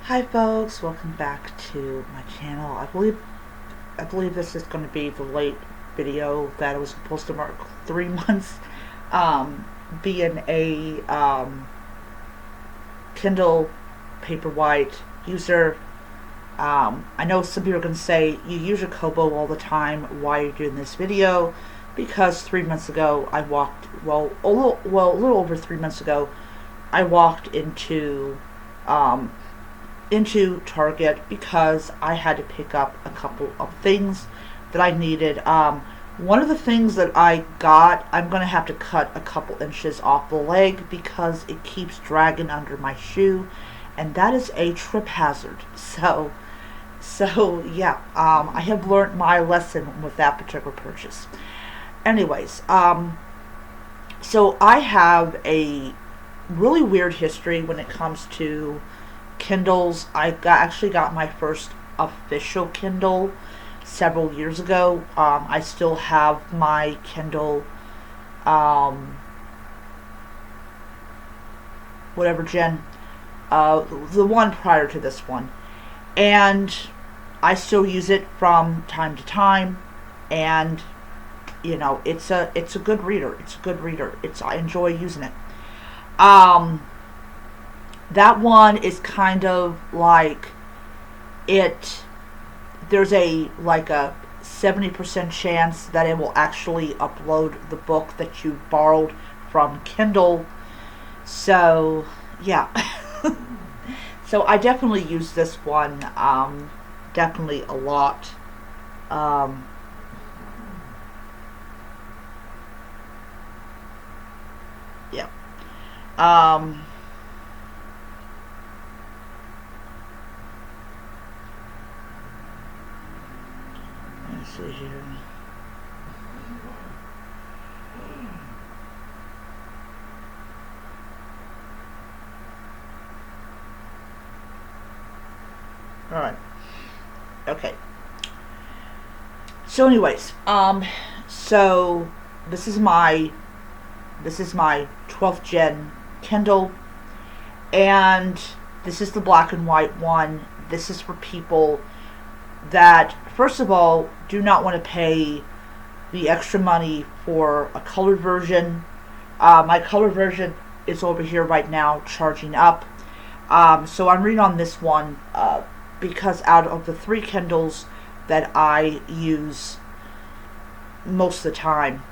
Hi folks, welcome back to my channel. I believe this is going to be the late video that I was supposed to mark 3 months um, being a Kindle Paperwhite user. I know some people are going to say you use your Kobo all the time. Why are you doing this video? Because 3 months ago I walked a little over 3 months ago I walked into Target because I had to pick up a couple of things that I needed. One of the things that I got, I'm going to have to cut a couple inches off the leg because it keeps dragging under my shoe, and that is a trip hazard. So yeah, I have learned my lesson with that particular purchase. Anyways, so I have a really weird history when it comes to Kindles. Actually got my first official Kindle several years ago. I still have my Kindle, whatever gen, the one prior to this one, and I still use it from time to time. And it's a good reader. It's a good reader. I enjoy using it. That one is kind of like there's a 70% chance that it will actually upload the book that you borrowed from Kindle. So yeah. So I definitely use this one definitely a lot. Yeah. Let's see here. Alright. Okay. So anyways, so this is my 12th gen Kindle, and this is the black and white one. This is for people that, first of all, do not want to pay the extra money for a colored version. My colored version is over here right now charging up. So I'm reading on this one because out of the 3 Kindles that I use most of the time,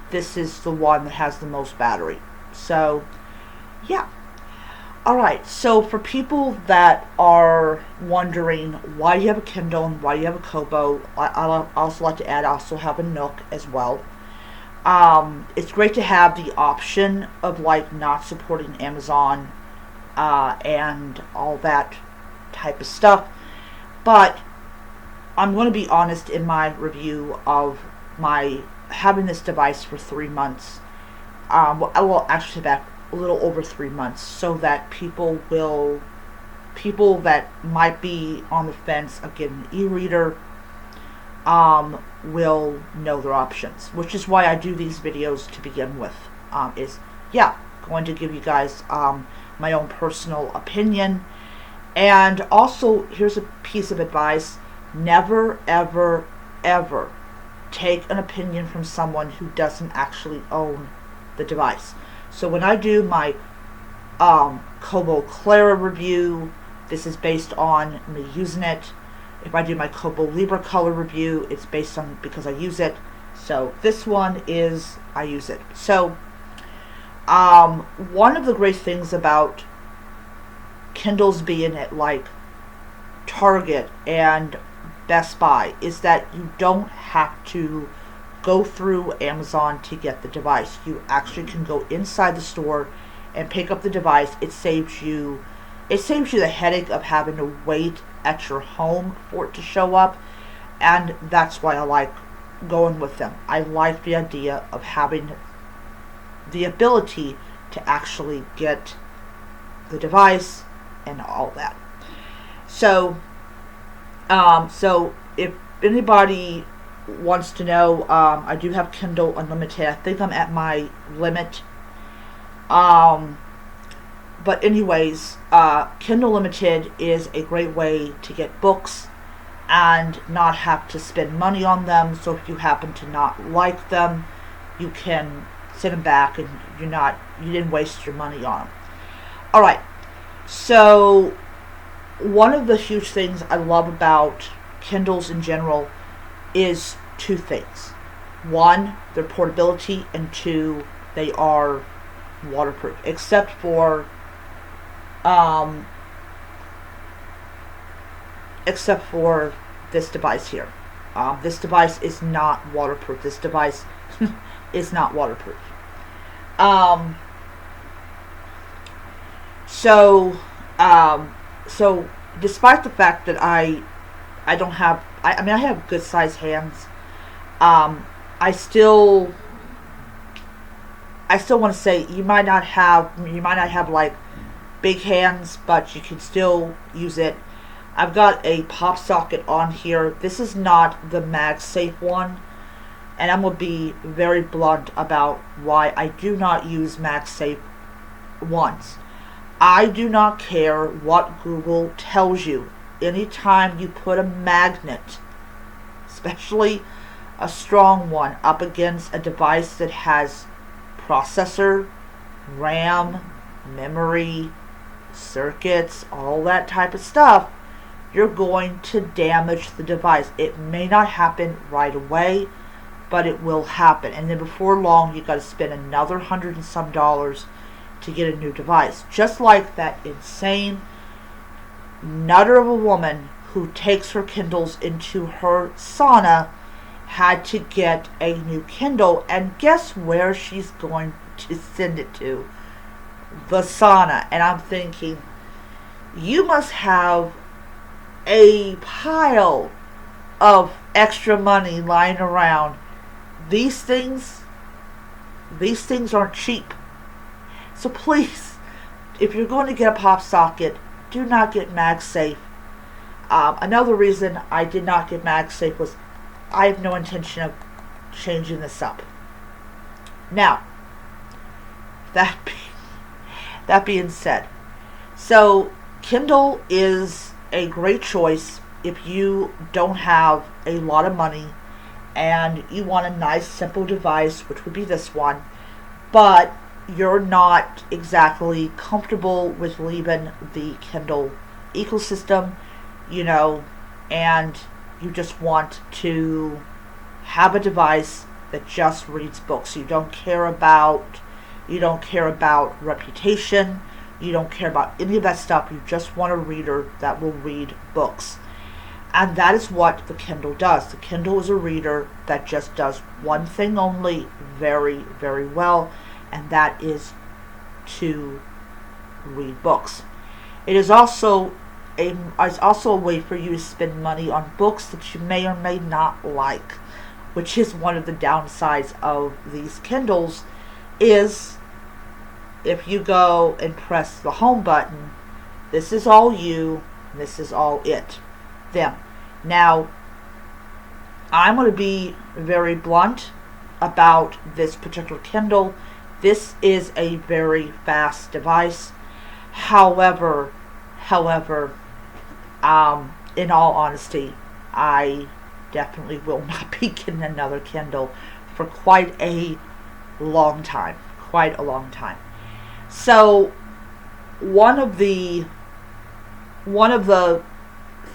this is the one that has the most battery. So yeah. Alright, so for people that are wondering why you have a Kindle and why you have a Kobo, I also like to add, I also have a Nook as well. It's great to have the option of not supporting Amazon and all that type of stuff. But I'm going to be honest in my review of my having this device for 3 months. I will actually back a little over 3 months, so that people that might be on the fence of getting an e-reader will know their options, which is why I do these videos to begin with. Going to give you guys my own personal opinion. And also, here's a piece of advice: never ever ever take an opinion from someone who doesn't actually own the device. So when I do my Kobo Clara review, this is based on me using it. If I do my Kobo Libra Color review, it's based on because I use it. So this one is I use it. So one of the great things about Kindles being at Target and Best Buy is that you don't have to go through Amazon to get the device. You actually can go inside the store and pick up the device. It saves you the headache of having to wait at your home for it to show up, and that's why I like going with them. I like the idea of having the ability to actually get the device and all that. So if anybody wants to know, I do have Kindle Unlimited. I think I'm at my limit. But anyways, Kindle Limited is a great way to get books and not have to spend money on them. So if you happen to not like them, you can send them back, and you didn't waste your money on them. All right. So one of the huge things I love about Kindles in general is two things. One, their portability, and two, they are waterproof, except for this device here. This device is not waterproof. This device is not waterproof. So despite the fact that I have good sized hands, I still want to say you might not have like big hands, but you can still use it. I've got a pop socket on here. This is not the MagSafe one, and I'm going to be very blunt about why I do not use MagSafe ones. I do not care what Google tells you. Anytime you put a magnet, especially a strong one, up against a device that has processor, RAM, memory, circuits, all that type of stuff, you're going to damage the device. It may not happen right away, but it will happen. And then before long, you've got to spend another $100 and some to get a new device. Just like that insane nutter of a woman who takes her Kindles into her sauna had to get a new Kindle, and guess where she's going to send it to? The sauna. And I'm thinking, you must have a pile of extra money lying around. These things aren't cheap. So please, if you're going to get a pop socket, do not get MagSafe. Another reason I did not get MagSafe was I have no intention of changing this up. Now, that being said, so Kindle is a great choice if you don't have a lot of money and you want a nice simple device, which would be this one, but you're not exactly comfortable with leaving the Kindle ecosystem, and you just want to have a device that just reads books. You don't care about reputation. You don't care about any of that stuff. You just want a reader that will read books. And that is what the Kindle does. The Kindle is a reader that just does one thing only very, very well, and that is to read books. It is also a way for you to spend money on books that you may or may not like, which is one of the downsides of these Kindles, is if you go and press the home button, this is all you, and this is all them. Now, I'm going to be very blunt about this particular Kindle. This is a very fast device. However, in all honesty, I definitely will not be getting another Kindle for quite a long time. So, one of the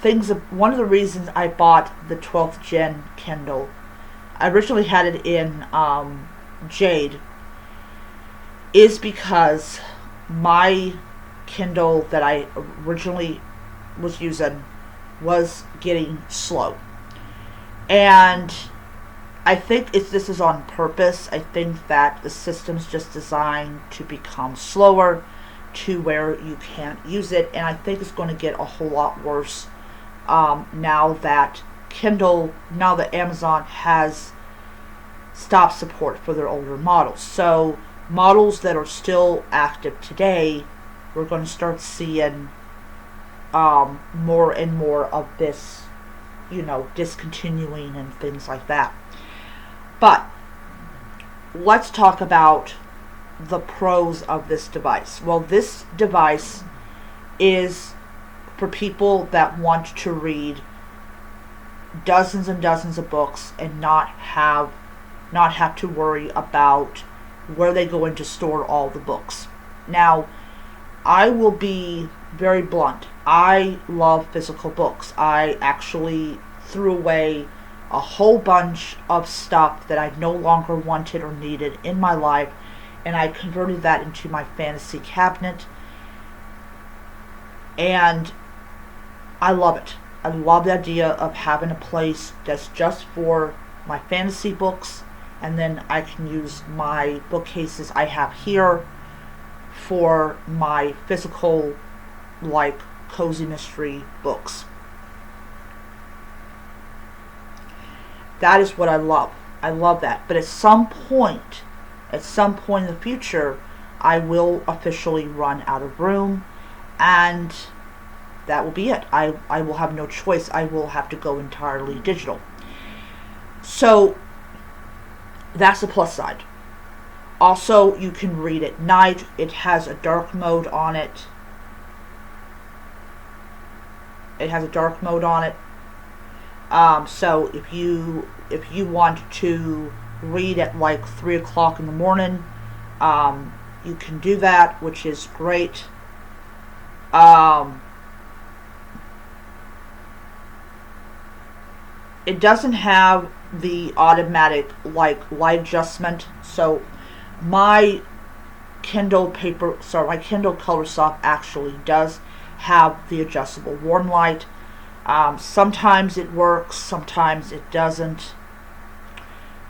reasons I bought the 12th gen Kindle, I originally had it in Jade, is because my Kindle that I originally was using was getting slow. And I think this is on purpose. I think that the system's just designed to become slower to where you can't use it. And I think it's going to get a whole lot worse now that Amazon has stopped support for their older models. So models that are still active today, we're going to start seeing more and more of this, discontinuing and things like that. But let's talk about the pros of this device? Well, this device is for people that want to read dozens and dozens of books and not have to worry about where they go in to store all the books. Now, I will be very blunt. I love physical books. I actually threw away a whole bunch of stuff that I no longer wanted or needed in my life, and I converted that into my fantasy cabinet, and I love it. I love the idea of having a place that's just for my fantasy books, and then I can use my bookcases I have here for my physical, like, cozy mystery books. That is what I love. I love that. But at some point in the future, I will officially run out of room, and that will be it. I will have no choice. I will have to go entirely digital. So that's the plus side. Also, you can read at night. It has a dark mode on it. So if you want to read at like 3 o'clock in the morning, you can do that, which is great. It doesn't have the automatic light adjustment, so my Kindle Colorsoft actually does have the adjustable warm light. Sometimes it works, sometimes it doesn't.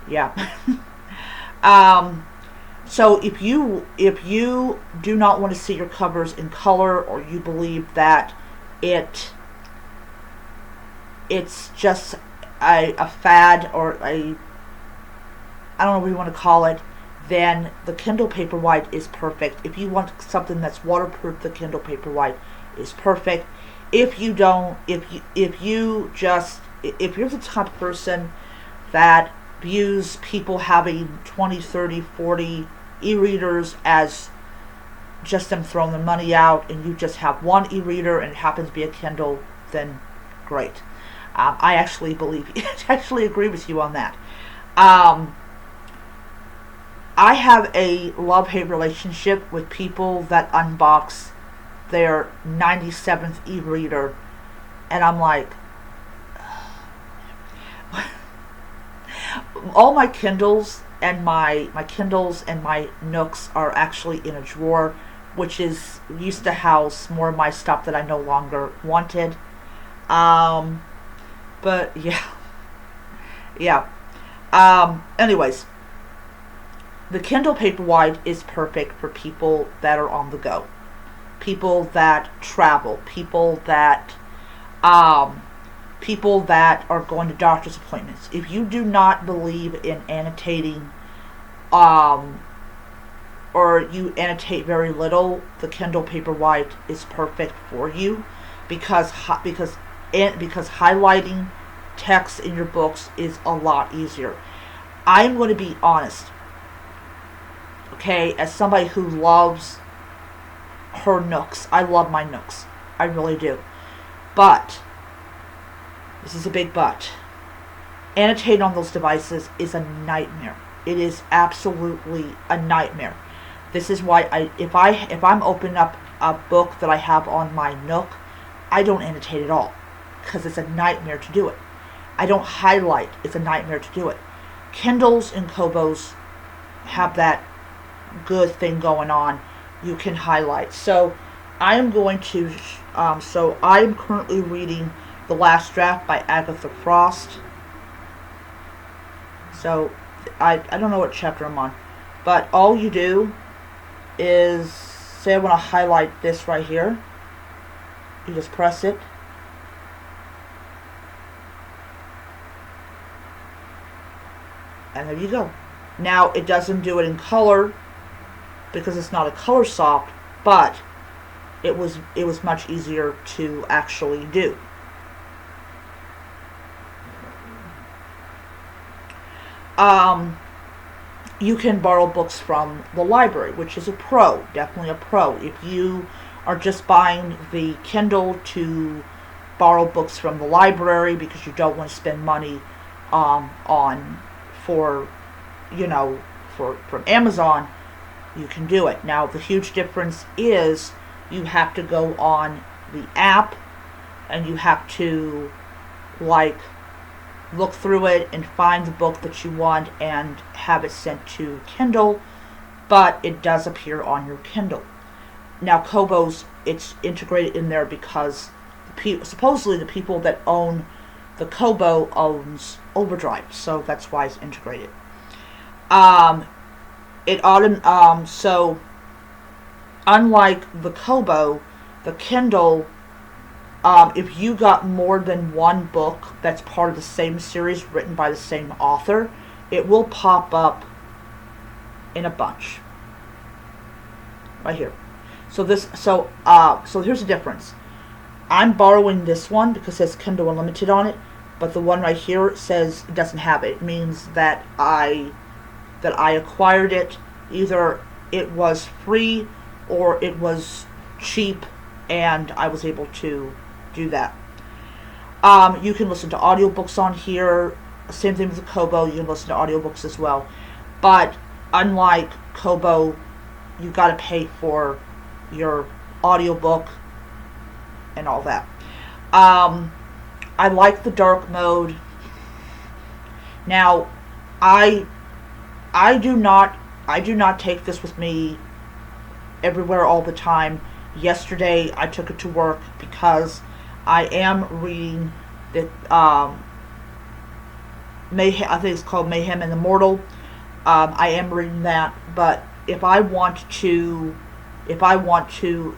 Yeah. So if you do not want to see your covers in color, or you believe that it's just a fad, or I don't know what you want to call it, then the Kindle Paperwhite is perfect. If you want something that's waterproof, the Kindle Paperwhite is perfect. If you're the type of person that views people having 20, 30, 40 e-readers as just them throwing their money out, and you just have one e-reader and it happens to be a Kindle, then great. I actually agree with you on that. I have a love-hate relationship with people that unbox their 97th e-reader, and I'm like, all my Kindles and my Nooks are actually in a drawer, which used to house more of my stuff that I no longer wanted. But yeah. Anyways, the Kindle Paperwhite is perfect for people that are on the go, people that travel, people that are going to doctor's appointments. If you do not believe in annotating, or you annotate very little, the Kindle Paperwhite is perfect for you, because highlighting text in your books is a lot easier. I'm going to be honest, okay, as somebody who loves her Nooks. I love my Nooks. I really do. But, this is a big but, annotating on those devices is a nightmare. It is absolutely a nightmare. This is why if I'm opening up a book that I have on my Nook, I don't annotate at all, because it's a nightmare to do it. I don't highlight. It's a nightmare to do it. Kindles and Kobos have that good thing going on. You can highlight. So I am currently reading The Last Draft by Agatha Frost. So I don't know what chapter I'm on, but all you do is, say I want to highlight this right here. You just press it. And there you go. Now, it doesn't do it in color because it's not a color soft, but it was much easier to actually do. you can borrow books from the library, which is a pro, definitely a pro. If you are just buying the Kindle to borrow books from the library because you don't want to spend money on for you know from Amazon, you can do it. Now the huge difference is you have to go on the app and you have to like look through it and find the book that you want and have it sent to Kindle, but it does appear on your Kindle. Now Kobo's, it's integrated in there because supposedly the people that own the Kobo owns Overdrive, so that's why it's integrated. So unlike the Kobo, the Kindle, if you got more than one book that's part of the same series written by the same author, it will pop up in a bunch. Right here. So here's the difference. I'm borrowing this one because it says Kindle Unlimited on it, but the one right here says it doesn't have it. It means that I acquired it, either it was free or it was cheap, and I was able to do that. You can listen to audiobooks on here. Same thing with the Kobo, you can listen to audiobooks as well. But unlike Kobo, you gotta pay for your audiobook and all that. I like the dark mode. Now, I do not take this with me everywhere all the time. Yesterday I took it to work because I am reading the Mayhem, I think it's called Mayhem and Immortal. I am reading that, but if I want to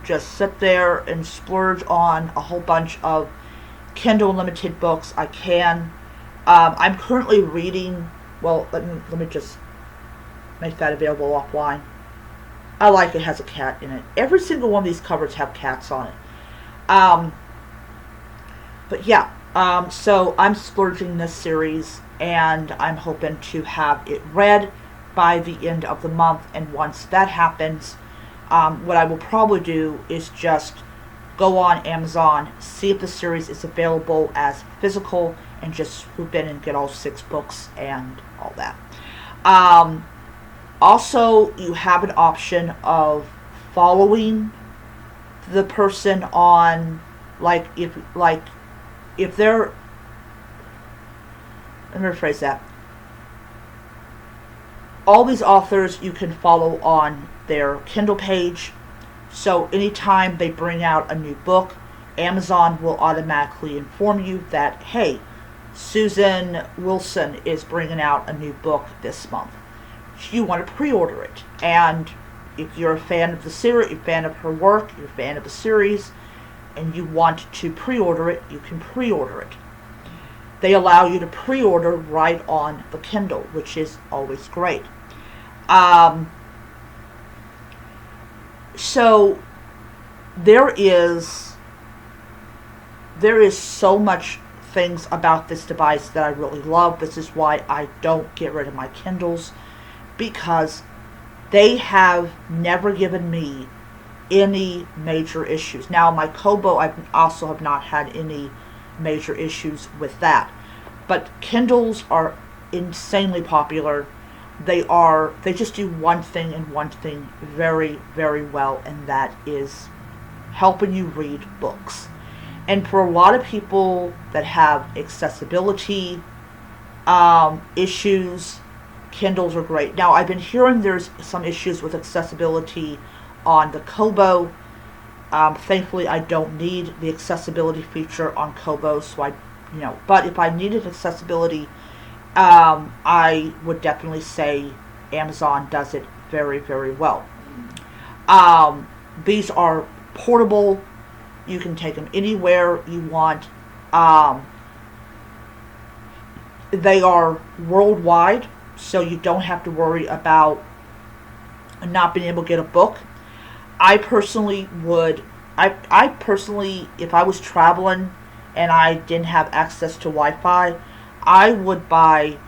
just sit there and splurge on a whole bunch of Kindle Unlimited books, I can. I'm currently reading, well, let me just make that available offline. I like it has a cat in it. Every single one of these covers have cats on it. But yeah, so I'm splurging this series, and I'm hoping to have it read by the end of the month. And once that happens, what I will probably do is just go on Amazon, see if the series is available as physical, and just swoop in and get all 6 books and all that. Also, you have an option of following the person on, if they're, let me rephrase that. All these authors you can follow on their Kindle page, so anytime they bring out a new book, Amazon will automatically inform you that, hey, Susan Wilson is bringing out a new book this month. You want to pre-order it, and if you're a fan of the series, you're a fan of her work, you're a fan of the series, and you want to pre-order it, you can pre-order it. They allow you to pre-order right on the Kindle, which is always great. So there is so much things about this device that I really love. This is why I don't get rid of my Kindles, because they have never given me any major issues. Now, my Kobo, I also have not had any major issues with that. But Kindles are insanely popular. They just do one thing and one thing very, very well, and that is helping you read books. And for a lot of people that have accessibility issues, Kindles are great. Now, I've been hearing there's some issues with accessibility on the Kobo. Thankfully, I don't need the accessibility feature on Kobo, so but if I needed accessibility, I would definitely say Amazon does it very, very well. These are portable. You can take them anywhere you want. They are worldwide, so you don't have to worry about not being able to get a book. I personally, if I was traveling and I didn't have access to Wi-Fi, I would buy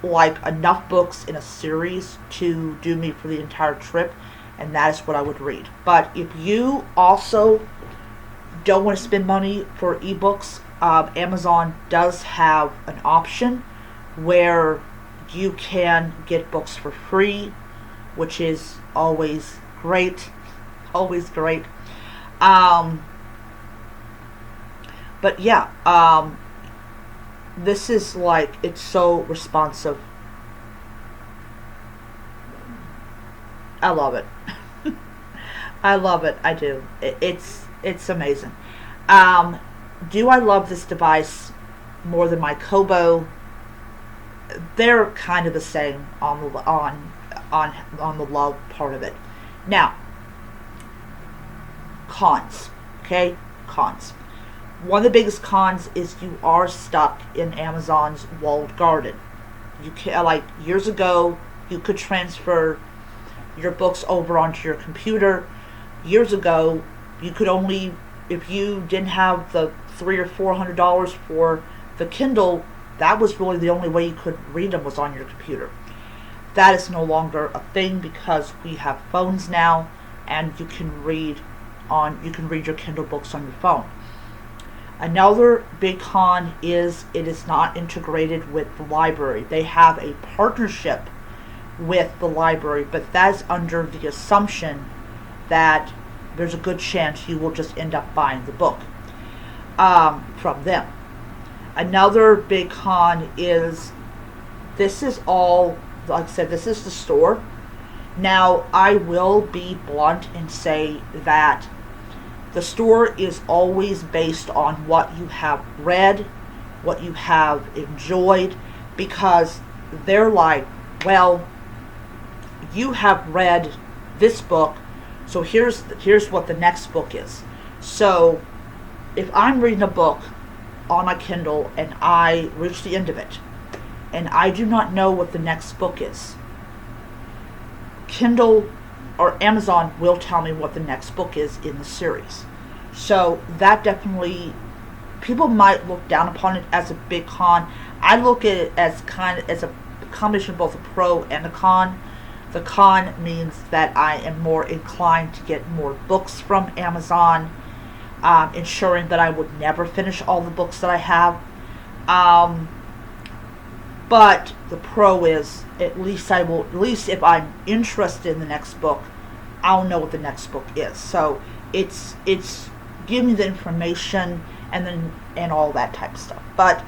like enough books in a series to do me for the entire trip, and that is what I would read. But if you also don't want to spend money for ebooks, Amazon does have an option where you can get books for free, which is always great. Always great. Um, but yeah, this is like, it's so responsive. I love it. I love it. I do. It's amazing. Um, do I love this device more than my Kobo? They're kind of the same on the love part of it. Now, cons. Okay, cons. One of the biggest cons is you are stuck in Amazon's walled garden. You can, like years ago, you could transfer your books over onto your computer. Years ago, you could only, if you didn't have the $300 or $400 for the Kindle, that was really the only way you could read them was on your computer. That is no longer a thing because we have phones now, and you can read your Kindle books on your phone. Another big con is it is not integrated with the library. They have a partnership with the library, but that's under the assumption that there's a good chance you will just end up buying the book from them. Another big con is this is all, like I said, this is the store. Now, I will be blunt and say that the store is always based on what you have read, what you have enjoyed, because they're like, well, you have read this book, so here's what the next book is. So if I'm reading a book on my Kindle and I reach the end of it and I do not know what the next book is, Kindle or Amazon will tell me what the next book is in the series. So that definitely, people might look down upon it as a big con. I look at it as a combination of both a pro and a con. The con means that I am more inclined to get more books from Amazon, ensuring that I would never finish all the books that I have. But the pro is, at least if I'm interested in the next book, I'll know what the next book is. So it's giving me the information and all that type of stuff. But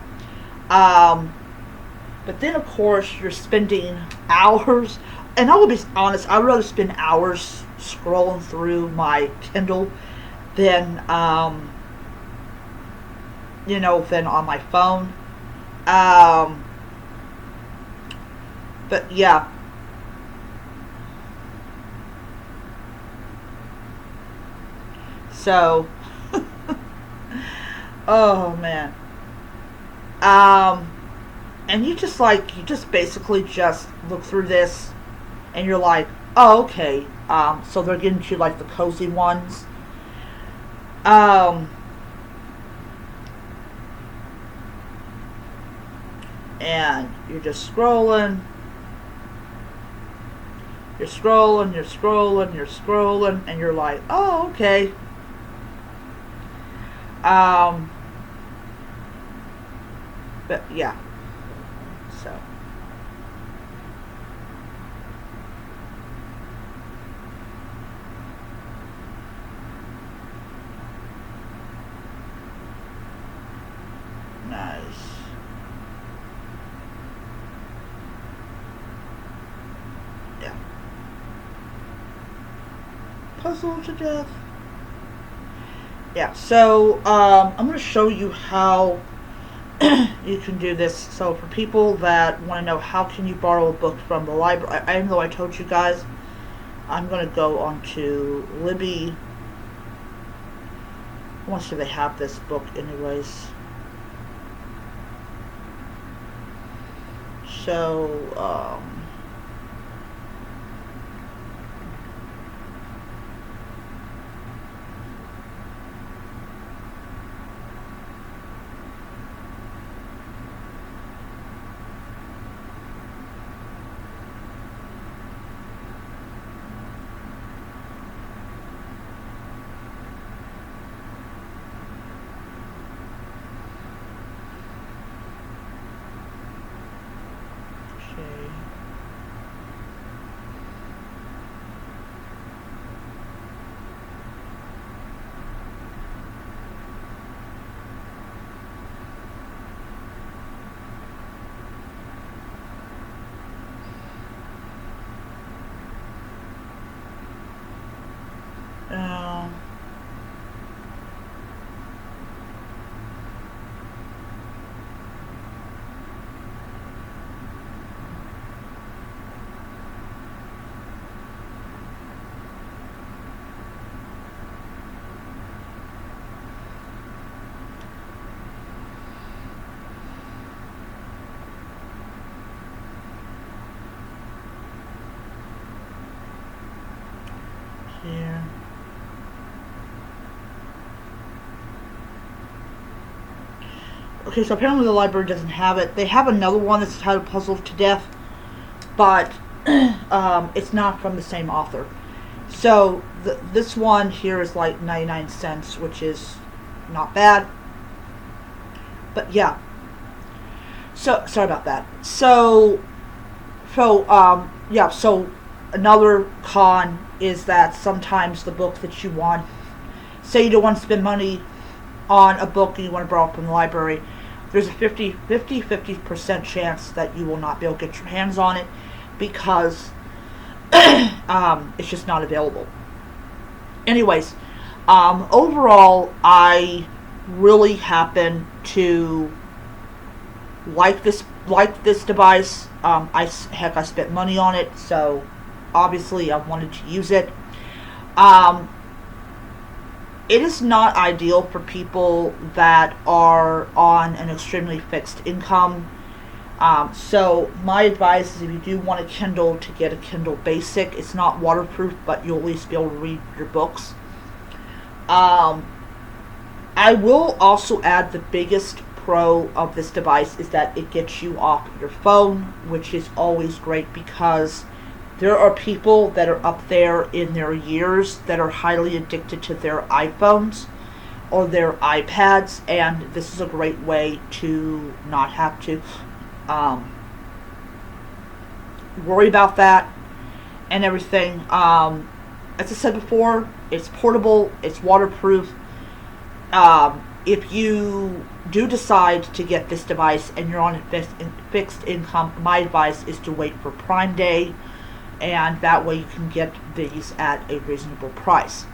then of course you're spending hours, and I will be honest, I'd rather spend hours scrolling through my Kindle than than on my phone. But yeah. So, oh man. And you just basically just look through this and you're like, oh, okay. So they're getting to like the cozy ones. And you're just scrolling. You're scrolling, and you're like, oh, okay. But yeah. So. Nice. Yeah. Puzzled to death. Yeah, so I'm going to show you how you can do this. So for people that want to know how can you borrow a book from the library, even though I told you guys, I'm going to go onto Libby. I want to see if they have this book anyways. So, okay, so apparently the library doesn't have it. They have another one that's titled Puzzled to Death, but it's not from the same author. So this one here is like 99 cents, which is not bad. But yeah. So sorry about that. Yeah, so another con is that sometimes the book that you want, say you don't want to spend money on a book and you want to borrow it from the library, there's a 50% chance that you will not be able to get your hands on it because it's just not available. Anyways, overall, I really happen to like this device. I spent money on it, so obviously I wanted to use it. It is not ideal for people that are on an extremely fixed income. So my advice is if you do want a Kindle, to get a Kindle Basic. It's not waterproof, but you'll at least be able to read your books. I will also add the biggest pro of this device is that it gets you off your phone, which is always great because there are people that are up there in their years that are highly addicted to their iPhones or their iPads, and this is a great way to not have to worry about that and everything. As I said before, it's portable, it's waterproof. If you do decide to get this device and you're on a fixed income, my advice is to wait for Prime Day, and that way you can get these at a reasonable price.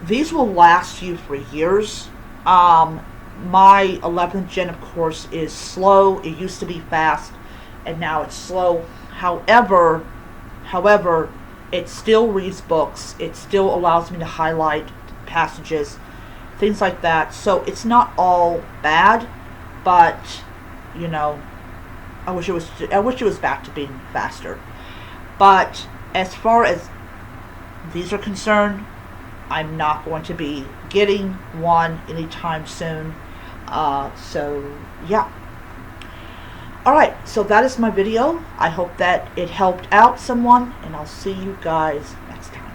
These will last you for years. My 11th gen, of course, is slow. It used to be fast, and now it's slow. However, it still reads books. It still allows me to highlight passages, things like that. So it's not all bad, but you know, I wish it was back to being faster. But as far as these are concerned, I'm not going to be getting one anytime soon. So yeah. Alright, so that is my video. I hope that it helped out someone, and I'll see you guys next time.